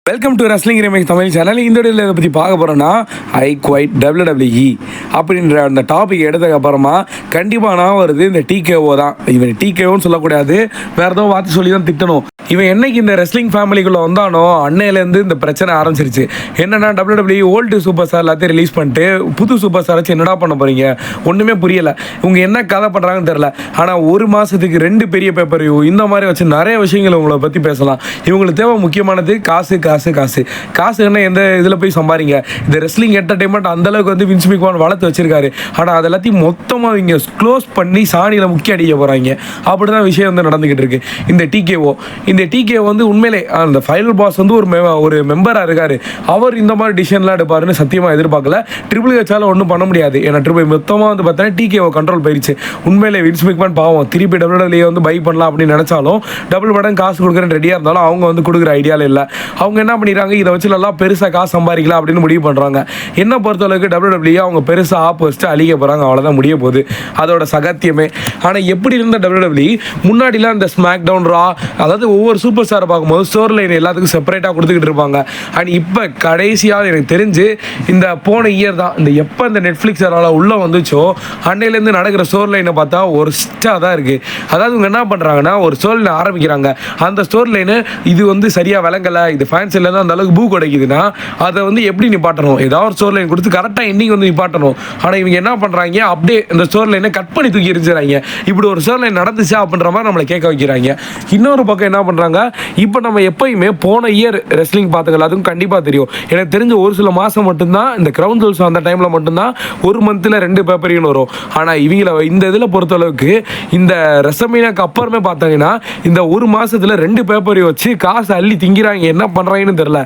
Welcome to wrestling remakes Tamil channel. இந்த வீடியோவில் இதை பற்றி பார்க்க போகிறோன்னா ஐ குவைட் WWE அப்படின்ற அந்த டாபிக் எடுத்ததுக்கப்புறமா கண்டிப்பாக நான் வருது இந்த டிகேஓ தான். இவன் டிகேஓன்னு சொல்லக்கூடாது, வேறு ஏதோ வார்த்தை சொல்லி தான் திட்டணும். இவன் என்னைக்கு இந்த ரெஸ்லிங் ஃபேமிலிக்குள்ளே வந்தானோ அன்னையிலேருந்து இந்த பிரச்சனை ஆரம்பிச்சிருச்சு. என்னென்னா WWE ஓல்டு சூப்பர் ஸ்டார் எல்லாத்தையும் ரிலீஸ் பண்ணிட்டு புது சூப்பர் ஸ்டார் வச்சு என்னடா பண்ண போகிறீங்க, ஒன்றுமே புரியலை. இவங்க என்ன கதை பண்ணுறாங்கன்னு தெரில. ஆனால் ஒரு மாதத்துக்கு 2 பெரிய பேப்பர் இந்த மாதிரி வச்சு நிறைய விஷயங்கள் உங்களை பற்றி பேசலாம். இவங்களுக்கு தேவை முக்கியமானது காசு காசு காசு காசு. என்ன எந்த இதில் போய் சம்பாதிங்க. இந்த ரெஸ்லிங் என்டர்டைன்மெண்ட் அந்தளவுக்கு வந்து வின்ஸ் மெக்மேன் வளர்த்து வச்சிருக்காரு. ஆனால் அது எல்லாத்தையும் மொத்தமாக இங்கே க்ளோஸ் பண்ணி சாணியில் முக்கிய அடிக்க போகிறாங்க. அப்படி தான் விஷயம் வந்து நடந்துக்கிட்டு இருக்கு. இந்த டிகேஓ வந்து உண்மையிலே அந்த ஃபைனல் பாஸ் வந்து ஒரு மெம்பராக இருக்கார். அவர் இந்த மாதிரி டிசிஷன்லாம் எடுப்பாருன்னு சத்தியமாக எதிர்பார்க்கல. ட்ரிபிள் ஹெச்சால் ஒன்றும் பண்ண முடியாது. ஏன்னா மொத்தமாக வந்து பார்த்தீங்கன்னா டிகேஓ கண்ட்ரோல் போயிடுச்சு. உண்மையிலே வின்ஸ் மெக்மேன் பாவம் திருப்பி WWE வந்து பை பண்ணலாம் அப்படின்னு நினச்சாலும் டபுள் மடங்கு காசு கொடுக்குறேன்னு ரெடியாக இருந்தாலும் அவங்க வந்து கொடுக்குற ஐடியாவில் இல்லை. அவங்க என்ன பண்ணிடுறாங்க, இதை வச்சு நல்லா பெருசாக காசு சம்பாதிக்கலாம் அப்படின்னு முடிவு பண்ணுறாங்க. என்ன பொறுத்தளவுக்கு WWE அவங்க பெருசாக ஆப் வச்சுட்டு அழிக்க போகிறாங்க. அவ்வளோதான் முடிய போகுது அதோட சகத்தியமே. ஆனால் எப்படி இருந்த WWE முன்னாடிலாம் இந்த ஸ்மாக் டவுன் ரா, அதாவது ஒவ்வொரு சூப்பர் ஸ்டாரை பார்க்கும்போது ஸ்டோர் லைன் எல்லாத்துக்கும் செப்பரேட்டாக கொடுத்துக்கிட்டு இருப்பாங்க. அண்ட் இப்போ கடைசியாக எனக்கு தெரிஞ்சு இந்த போன இயர் தான் இந்த எப்போ இந்த நெட்ஃப்ளிக்ஸ் உள்ளே வந்துச்சோ அன்னையிலேருந்து நடக்கிற ஸ்டோர் லைனை பார்த்தா ஒரு ஸ்டாக தான் இருக்குது. அதாவது இவங்க என்ன பண்ணுறாங்கன்னா ஒரு ஸ்டோர் லைன் ஆரம்பிக்கிறாங்க. அந்த ஸ்டோர் லைனு இது வந்து சரியாக விளங்கலை, இது ஃபேன்ஸ் இல்லை தான் அந்த அளவுக்கு பூ கிடைக்குதுன்னா அதை வந்து எப்படி நிப்பாட்டணும், ஏதாவது ஒரு ஸ்டோர் லைன் கொடுத்து கரெக்டாக எண்டிங் வந்து நிப்பாட்டணும். ஆனால் இவங்க என்ன பண்ணுறாங்க, அப்படியே இந்த ஸ்டோர் லைனை கட் பண்ணி தூக்கி எரிஞ்சுறாங்க. இப்படி ஒரு ஸ்டோர் லைன் நடந்துச்சா அப்படின்ற மாதிரி நம்மளை கேட்க வைக்கிறாங்க. இன்னொரு பக்கம் என்ன பண்ணுறாங்க, இப்போ நம்ம எப்பயுமே போன இயர் ரெஸ்லிங் பார்த்துக்கலாம், அதுவும் கண்டிப்பாக தெரியும். எனக்கு தெரிஞ்ச ஒரு சில மாதம் மட்டும்தான் இந்த கிரவுன் ஜுவல்ஸ் அந்த டைமில் மட்டும்தான் ஒரு மந்தில் 2 பேப்பரின்னு வரும். ஆனால் இவங்கள இந்த இதில் பொறுத்தளவுக்கு இந்த ரெசல்மேனியாக்கு அப்புறமே பார்த்தாங்கன்னா இந்த ஒரு மாதத்தில் 2 பேப்பரை வச்சு காசு அள்ளி திங்கிறாங்க. என்ன பண்ணுறாங்கன்னு தெரில.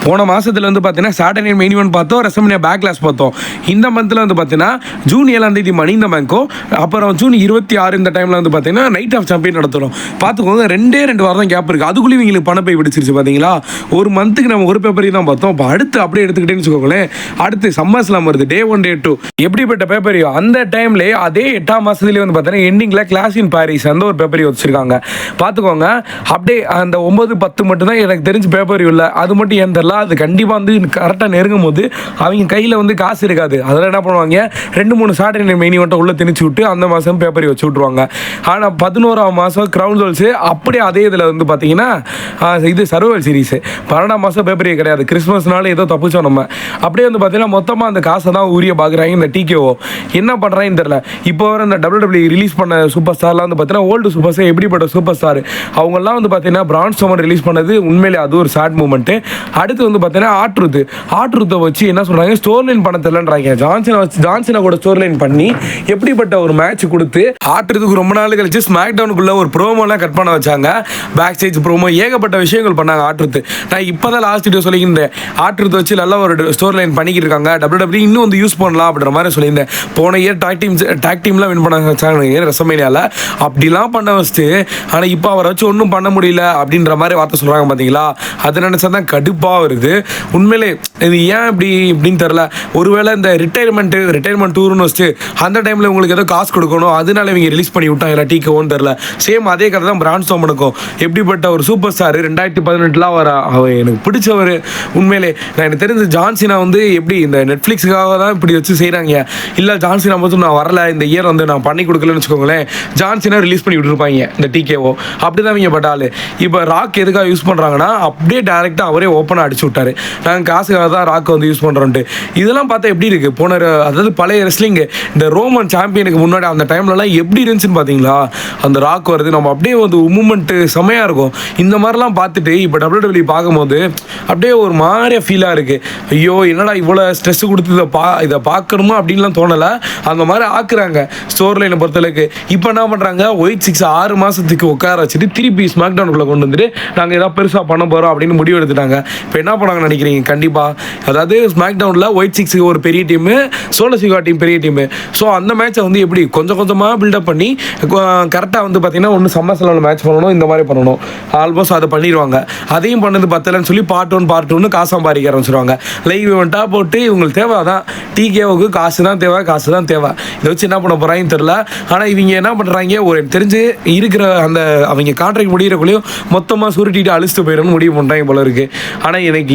போன மாதத்தில் வந்து பார்த்தீங்கன்னா சாட்டர்டே நைட் மெயின் இவென்ட் பார்த்தோம், ரெசல்மேனியா பேக்லாஷ் பார்த்தோம். இந்த மந்தில் வந்து பார்த்தீங்கன்னா ஜூன் 7 மணி இந்த பேங்க்கோ, அப்புறம் ஜூன் 26 இந்த டைமில் வந்து பார்த்தீங்கன்னா நைட் ஆஃப் சாம்பியன் நடத்தணும். பார்த்துக்கோங்க, 2 வாரம் தான் கேப் இருக்குது. அதுக்குள்ளேயும் இவங்களுக்கு பணம் போய் பிடிச்சிருச்சு பார்த்தீங்களா. ஒரு மந்த்துக்கு நம்ம ஒரு பேப்பரையும் தான் பார்த்தோம். இப்போ அடுத்து அப்படியே எடுத்துக்கிட்டேன்னு வச்சுக்கோங்களேன், அடுத்து சம்மர் ஸ்லாம் வருது, Day 1 Day 2 எப்படிப்பட்ட பேப்பரையோ அந்த டைம்லேயே அதே 8ஆம் மாதத்துலேயே வந்து பார்த்தீங்கன்னா எண்டிங்கில் கிளாஸ் இன் பாரிஸ் அந்த ஒரு பேப்பரையும் வச்சுருக்காங்க. பார்த்துக்கோங்க, அப்படியே அந்த 9, 10 மட்டும் தான் எனக்கு தெரிஞ்சு பேப்பரையும் இல்லை. அது மட்டும் ஏன் தெரில, அது கண்டிப்பாக வந்து கரெக்டாக நெருங்கும் போது அவங்க கையில் வந்து காசு இருக்காது. அதெல்லாம் என்ன பண்ணுவாங்க, 2-3 சாட்டர்டே மெயின் இவெண்ட்டை உள்ளே திணிச்சு விட்டு அந்த மாதம் பேப்பரை வச்சு விட்ருவாங்க. ஆனால் 11ஆம் மாதம் கிரவுன் ஜுவல்ஸு அப்படியே அதே இதில் வந்து பார்த்தீங்கன்னா இது சர்வைவல் சீரிஸ் 12ஆம் மாதம் பேப்பரே கிடையாது. கிறிஸ்மஸ்னால ஏதோ தப்பிச்சோம் நம்ம. அப்படியே வந்து பார்த்தீங்கன்னா மொத்தமாக அந்த காசை தான் உரிய பார்க்குறாங்க. இந்த டிகேஓ என்ன பண்ணுறாங்கன்னு தெரில. இப்போ வர இந்த WWE ரிலீஸ் பண்ண சூப்பர் ஸ்டார்லாம் வந்து பார்த்தீங்கன்னா ஓல்டு சூப்பர் ஸ்டார் எப்படிப்பட்ட சூப்பர் ஸ்டார் அவங்கெல்லாம் வந்து பார்த்தீங்கன்னா பிரான் ஸ்ட்ரோமன் ரிலீஸ் பண்ணது உண்மையிலே அது ஒரு சேட் மூமெண்ட்டு. அடுத்து வந்து பார்த்தீங்கன்னா ஆட்ருத்தை வச்சு என்ன சொல்கிறாங்க, ஸ்டோர் லைன் பண்ண தெரியலன்றாங்க. ஜான்சனை கூட ஸ்டோர் லைன் பண்ணி எப்படிப்பட்ட ஒரு மேட்ச் கொடுத்து ஆட்ருத்துக்கு ரொம்ப நாள் கழிச்சு ஸ்மாக் டவுனுக்குள்ள ஒரு ப்ரோமோலாம் கட் பண்ண வச்சாங்க. பேக் ஸ்டேஜ் ப்ரோமோ ஏகப்பட்ட விஷயங்கள் பண்ணாங்க ஆட்ருத்து. நான் இப்போ தான் லாஸ்ட் வீடியோ சொல்லியிருந்தேன், ஆட்ருத்தை வச்சு நல்ல ஒரு ஸ்டோர் லைன் பண்ணிக்கிட்டு இருக்காங்க. WWE இன்னும் வந்து யூஸ் பண்ணலாம் அப்படின்ற மாதிரி சொல்லியிருந்தேன். போன இயர் டாக் டீம்லாம் வின் பண்ண வச்சாங்க ரெசல்மேனியாவில். அப்படிலாம் பண்ண வச்சுட்டு ஆனால் இப்போ அவரை வச்சு ஒன்றும் பண்ண முடியல அப்படின்ற மாதிரி வார்த்தை சொல்கிறாங்க பார்த்தீங்களா. அதை நினச்சா தான் கடுப்பாக வருது உண்மையிலே. இது ஏன் இப்படின்னு தெரில. ஒருவேளை இந்த ரிட்டையர்மெண்ட் டூர்னு வச்சுட்டு அந்த டைமில் உங்களுக்கு ஏதோ காசு கொடுக்கணும், அதனால இவங்க ரிலீஸ் பண்ணி விட்டாங்க டிகேஓன்னு தெரில. சேம் அதே கதை தான் பிரான் ஸ்ட்ரோமனுக்கும். எப்படிப்பட்ட ஒரு சூப்பர் ஸ்டார் 2018 வர அவர் எனக்கு பிடிச்சவர் உண்மையிலே. நான் எனக்கு தெரிஞ்ச ஜான்சினா வந்து எப்படி இந்த நெட்ஃப்ளிக்ஸுக்காக தான் இப்படி வச்சு செய்கிறாங்க. இல்லை ஜான்சினா மட்டும் நான் வரல இந்த இயர் வந்து நான் பண்ணி கொடுக்கலன்னு வச்சுக்கோங்களேன், ஜான்சினா ரிலீஸ் பண்ணி விட்டுருப்பாங்க இந்த டிகேஓ. அப்படி தான் இவங்க பட்டாள். இப்போ ராக் எதுக்காக யூஸ் பண்ணுறாங்கன்னா அப்படியே டேரெக்டாக அவரே ஓப்பனாக அடிச்சு விட்டாரு, நாங்கள் காசுக்காக தான் ராக் வந்து யூஸ் பண்ணுறோன்ட்டு. இதெல்லாம் பார்த்தா எப்படி இருக்குது, அதாவது பழைய ரெஸ்லிங் இந்த ரோமன் சாம்பியனுக்கு முன்னாடி அந்த டைம்லலாம் எப்படி இருந்துச்சுன்னு பார்த்தீங்களா. அந்த ராக் வருது, நம்ம அப்படியே வந்து மூமெண்ட்டு செமையாக இருக்கும். இந்த மாதிரிலாம் பார்த்துட்டு இப்போ WWE பார்க்கும்போது அப்படியே ஒரு மாதிரியாக ஃபீலாக இருக்குது. ஐயோ என்னடா இவ்வளோ ஸ்ட்ரெஸ் கொடுத்து இதை பார்க்கணுமா அப்படின்லாம் தோணலை. அந்த மாதிரி ஆக்குறாங்க ஸ்டோர் லைனை பொறுத்தளவுக்கு. இப்போ என்ன பண்ணுறாங்க, ஒயிட் 6 மாதத்துக்கு உட்கார வச்சுட்டு திருப்பி ஸ்மாக் டவுனுக்குள்ளே கொண்டு வந்துட்டு நாங்கள் ஏதாவது பெருசாக பண்ண போகிறோம் அப்படின்னு முடிவு எடுத்துட்டாங்க. இப்போ என்ன பண்ணாங்கன்னு நினைக்கிறீங்க? கண்டிப்பாக அதாவது ஸ்மாக் டவுனில் ஒயிட் 6 ஒரு பெரிய டீமு, சோலோ சிவா டீம் பெரிய டீமு. ஸோ அந்த மேட்சை வந்து எப்படி கொஞ்சம் கொஞ்சமாக பில்டப் பண்ணி கரெக்டாக வந்து பார்த்தீங்கன்னா ஒன்று சம்மர்ஸ்ல மேட்ச் பண்ணணும், இந்த மாதிரி பண்ணணும். ஆல்மோஸ்ட் அதை பண்ணிடுவாங்க. அதையும் பண்ணது பத்தலைன்னு சொல்லி பார்ட் 1 காசு சம்பாதிக்க ஆரம்பிச்சிருவாங்க. லைவ் இவெண்ட்டாக போட்டு இவங்களுக்கு தேவை அதான், டிகேவுக்கு காசு தான் தேவை. இதை வச்சு என்ன பண்ண போகிறாங்கன்னு தெரில. ஆனால் இவங்க என்ன பண்ணுறாங்க, ஒரு தெரிஞ்சு இருக்கிற அந்த அவங்க கான்ட்ராக்ட் முடிகிறக்குள்ளேயும் மொத்தமாக சுருட்டிட்டு அழிச்சிட்டு போயிடணும்னு முடிவு பண்ணுறாங்க போல இருக்குது. ஆனால் எனக்கு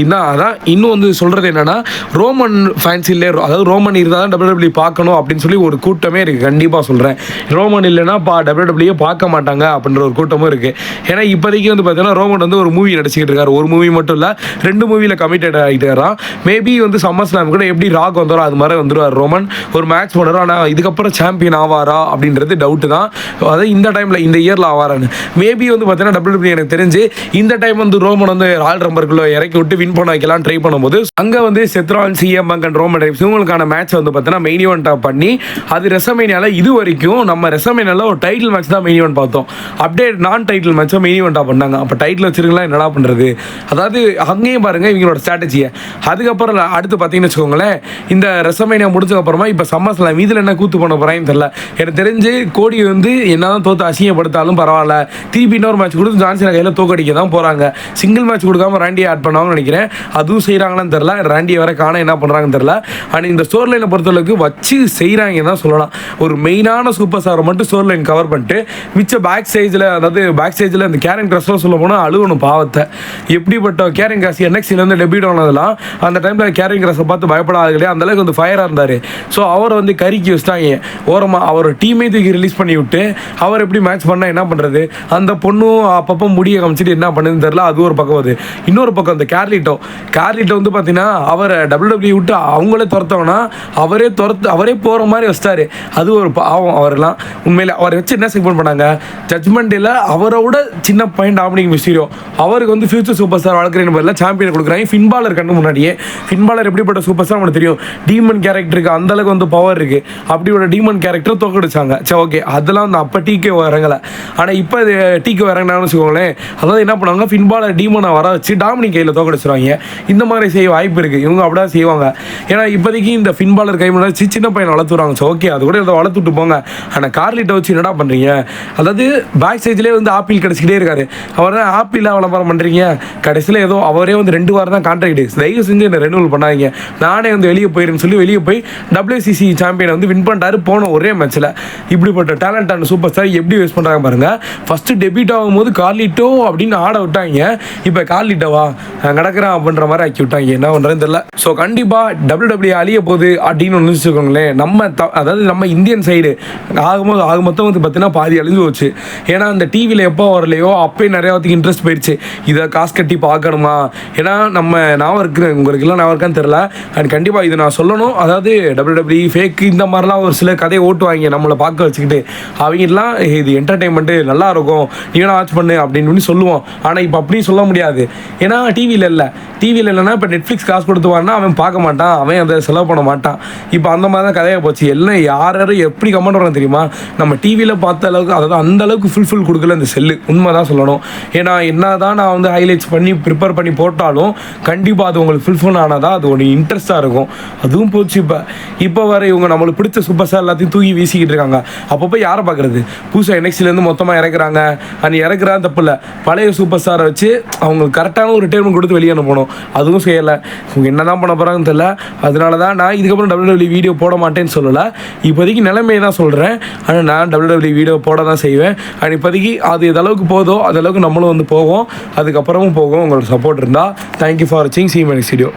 இன்னும் வந்து சொல்கிறது என்னென்னா, ரோமன் ஃபேன்ஸ் இல்லை, அதாவது ரோமன் இருந்தால் தான் WWE பார்க்கணும் அப்படின்னு சொல்லி ஒரு கூட்டமே இருக்குது. கண்டிப்பாக சொல்கிறேன், ரோமன் இல்லைன்னா WWE பார்க்க மாட்டாங்க அப்படின்ற ஒரு கூட்டமும் இருக்குது. ஏன்னா இப்போதைக்கு வந்து பார்த்தீங்கன்னா ரோமன் வந்து ஒரு மூவி நடிச்சிக்கிட்டு இருக்காரு. ஒரு மூவி மட்டும் இல்லை, 2 மூவியில் கமிட்டட் ஆகிட்டாராம். மேபி வந்து சம்மர் ஸ்லாம் கூட எப்படி ராக் வந்தாரோ அது மாதிரி வந்துடுவார் ரோமன், ஒரு மேட்ச் பண்ணுறோம். ஆனால் இதுக்கப்புறம் சாம்பியன் ஆவாரா அப்படின்றது டவுட்டு தான். அதாவது இந்த டைமில் இந்த இயரில் ஆவாரான்னு. மேபி வந்து பார்த்தீங்கன்னா WWE எனக்கு தெரிஞ்சு இந்த டைம் வந்து ரோமன் வந்து ராயல் ரம்பருக்குள்ள இறக்கி விட்டு வின் பண்ண வைக்கலாம் ட்ரை பண்ணும்போது அங்கே வந்து செத்ரான், CM Punk and Roman Reigns இவங்களுக்கான மேட்ச் வந்து பார்த்தீங்கன்னா மெயின் ஈவெண்ட்டாக பண்ணி அது ரெசல்மேனியால இது வரைக்கும் நம்ம ரெசல்மேனியால ஒரு டைட்டில் மேட்ச் தான் மெயின் ஈவெண்ட் பார்த்தோம். அப்படியே நான் டைட்டில் மேட்சை மெயின் ஈவெண்ட்டாக பண்ணாங்க. அப்போ டைட்டில் வச்சிருக்கலாம் என்னடா பண்ணுறது. அதாவது அங்கேயும் பாருங்க இவங்களோட ஸ்ட்ராட்டஜியை. அதுக்கப்புறம் அடுத்து பார்த்தீங்கன்னு வச்சுக்கோங்களேன், இந்த ரெசல்மேனியா முடிச்சதுக்கப்புறமா இப்போ சம்மர் ஸ்லாம் இதில் என்ன கூத்து பண்ண போகிறாங்கன்னு தெரியல. எனக்கு தெரிஞ்சு கோடி வந்து என்னதான் தோற்று அசிங்கப்படுத்தாலும் பரவாயில்ல, திருப்பி இன்னொரு மேட்ச் கொடுத்து ஜான்சன் கையில் தோக்கடிக்க தான் போகிறாங்க. சிங்கிள் மேட்ச் கொடுக்காம ராண்டியை ஆட் பண்ணுவாங்கன்னு நினைக்கிறேன். அதுவும் செய்கிறாங்களான்னு தெரில. ராண்டியை வர காண என்ன பண்ணுறாங்கன்னு தெரில. ஆனால் இந்த ஸ்டோர் லைனை பொறுத்தளவுக்கு வச்சு செய்கிறாங்க தான் சொல்லலாம். ஒரு மெயினான சூப்பர் ஸ்டாரை மட்டும் ஸ்டோர் லைன் கவர் பண்ணிட்டு மிச்ச பேக் ஸ்டேஜில், அதாவது பேக் ஸ்டேஜில் இந்த கேரன் கிராஸ்லாம் சொல்ல போனால் அழுவணும் பாவத்தை. எப்படிப்பட்ட கேரன் கிராஸ் NXT டெபியூட் ஆனதெல்லாம் அந்த டைமில் கேரன் கிராஸை பார்த்து பயப்படாதே, அந்தளவுக்கு வந்து ஃபயராக இருந்தார். ஸோ அவரை வந்து கறிக்கி வச்சுட்டாங்க ஓரமாக. அவர் டீமே தூக்கி ரிலீஸ் பண்ணி விட்டு அவர் எப்படி மேட்ச் பண்ணால் என்ன பண்ணுறது. அந்த பொண்ணும் அப்பப்போ முடிய காமிச்சிட்டு என்ன பண்ணுதுன்னு தெரில. அது ஒரு பக்கம். அது இன்னொரு பக்கம் இந்த கேர்லிட்டோ வந்து பார்த்தீங்கன்னா அவரை WWE விட்டு அவங்களே துரத்தவனா அவரே போகிற மாதிரி வச்சிட்டாரு. அது ஒரு பாவம். அவரெல்லாம் உண்மையில் அவரை வச்சு என்ன செக்மெண்ட் பண்ணாங்க, ஜட்மெண்ட்டில் அவரோட சின்ன பையன் டாமினிக் மிஸ்டீரியோ அவருக்கு வந்து ஃபியூச்சர் சூப்பர் ஸ்டார் வளர்க்குறேன்னு பதிலாக சாம்பியன் கொடுக்குறாங்க. ஃபின்பாலர் கண்ணு முன்னாடியே. ஃபின்பாலர் எப்படிப்பட்ட சூப்பர் ஸ்டார் நமக்கு தெரியும். டீமன் கேரக்டருக்கு அந்தளவுக்கு வந்து பவர் இருக்குது. அப்படியோட டீமன் கேரக்டர் தோக்கடிச்சாங்க. சரி ஓகே, அதெல்லாம் வந்து அப்போ டிகே இறங்கலை. ஆனால் இப்போ டிகே இறங்கினான்னு வச்சுக்கோங்களேன், அதாவது என்ன பண்ணுவாங்க, ஃபின்பாலர் டீமனை வர வச்சு டாமினிக் கையில் தோக்கடிச்சிருவாங்க. இந்த மாதிரி செய்ய வாய்ப்பு இருக்குது. இவங்க அப்படியே செய்வாங்க. ஏன்னா இப்போதைக்கு இந்த ஃபின்பாலர் கை முன்னாடி சின்ன பையனை வளர்த்துறாங்க. ஸோ ஓகே, அது கூட இதை வளர்த்துட்டு போங்க. ஆனால் கார்லிட்டை வச்சு என்னடா பண்ணுறீங்க. அதாவது பேக் ஸ்டேஜ்லேயே வந்து ஆப்பிள் கிடச்சிக்கிட்டே இருக்காரு. அவர் தான் ஆப்பிளாக விளம்பரம் பண்ணுறீங்க. கடைசியில் ஏதோ அவரே வந்து 2 வாரம் தான் கான்ட்ராக்ட். தயவு செஞ்சு என்ன ரெனுவல் பண்ணாதீங்க, நானே வந்து வெளியே போயிருன்னு சொல்லி வெளியே போய் WCC சாம்பியனை வந்து வின் பண்ணிட்டாரு போன ஒரே மேட்ச்சில். இப்படிப்பட்ட டேலண்டான சூப்பர் ஸ்டார் எப்படி வேஸ்ட் பண்ணுறாங்க பாருங்கள். ஃபஸ்ட்டு டெபியூட் ஆகும்போது கார்லிட்டோ அப்படின்னு ஆட விட்டாங்க. இப்போ கார்லிட்டோவா கிடக்குறான் அப்படின்ற மாதிரி ஆக்கி விட்டாங்க. என்ன பண்ணுறதுன்னு தெரியல. ஸோ கண்டிப்பாக WWE அழிய போகுது அப்படின்னு ஒன்று வச்சுக்கோங்களேன். அதாவது நம்ம இந்தியன் சைடு ஆக மொத்தம் வந்து பார்த்தீங்கன்னா பாதி அழிஞ்சு போச்சு. ஏன்னா அந்த டிவியில் எப்போ வரலையோ அப்போயே நிறையாவதுக்கு இன்ட்ரெஸ்ட் போயிடுச்சு. இதை காசு கட்டி பார்க்கணுமா. ஏன்னா நம்ம ஞாபகம் இருக்குது, உங்களுக்கெல்லாம் ஞாபகம் இருக்கான்னு தெரில. அண்ட் கண்டிப்பாக இது நான் சொல்லணும். அதாவது WWE ஃபேக் இந்த மாதிரிலாம் ஒரு சில கதையை ஓட்டுவாங்க நம்மளை பார்க்க வச்சுக்கிட்டு. அவங்கெல்லாம் இது என்டர்டெயின்மெண்ட்டு நல்லா இருக்கும், நீ வேணா வாட்ச் பண்ணு அப்படின்னு சொல்லுவோம். ஆனால் இப்போ அப்படியும் சொல்ல முடியாது. ஏன்னா டிவியில் இல்லைன்னா இப்போ நெட்ஃப்ளிக்ஸ் காசு கொடுத்துவான்னா அவன் பார்க்க மாட்டான், அவன் அதை செலவு பண்ண மாட்டான். இப்போ அந்த மாதிரி தான் கதையாக போச்சு. எல்லாம் யார் எப்படி கமெண்ட் வரோம் தெரியுமா, நம்ம டிவியில் பார்த்த அளவுக்கு, அதாவது அந்த அளவுக்கு ஃபுல்ஃபில் கொடுக்கல இந்த செல்லு. உண்மை தான் சொல்லணும். ஏன்னா என்ன தான் நான் வந்து ஹைலைட்ஸ் பண்ணி ப்ரிப்பேர் பண்ணி போட்டாலும் கண்டிப்பாக அது உங்களுக்கு ஃபுல்ஃபில் ஆனால் தான் அது ஒரு இன்ட்ரெஸ்ட்டாக இருக்கும். அதுவும் போச்சு. இப்போ வர இவங்க நம்மளுக்கு பிடிச்ச சூப்பர் ஸ்டார் எல்லாத்தையும் தூக்கி வீசிக்கிட்டு இருக்காங்க. அப்பப்போ யாரை பார்க்குறது, புதுசாக NXT மொத்தமாக இறக்குறாங்க. அது இறக்குறான்னு தப்பு இல்லை, பழைய சூப்பர் ஸ்டாரை வச்சு அவங்களுக்கு கரெக்டான ஒரு ரிட்டைர்மெண்ட் கொடுத்து வெளியே அனுப்பணும். அதுவும் செய்யலை. இவங்க என்ன தான் பண்ண போகிறாங்கன்னு தெரியல. அதனால தான் நான் இதுக்கப்புறம் WWE வீடியோ போட மாட்டேன்னு சொல்லலை. இப்போதைக்கு நிலைமையை தான் சொல்கிறேன். ஆனால் நான் WWE வீடியோ போட தான் செய்வேன். அண்ட் இப்போதைக்கு அது எதளவுக்கு போதோ அதளவுக்கு நம்மளும் வந்து போவோம். அதுக்கப்புறமும் போகும். உங்களோட சப்போர்ட் இருந்தால். தேங்க்யூ ஃபார் வாட்சிங். See you in my next video.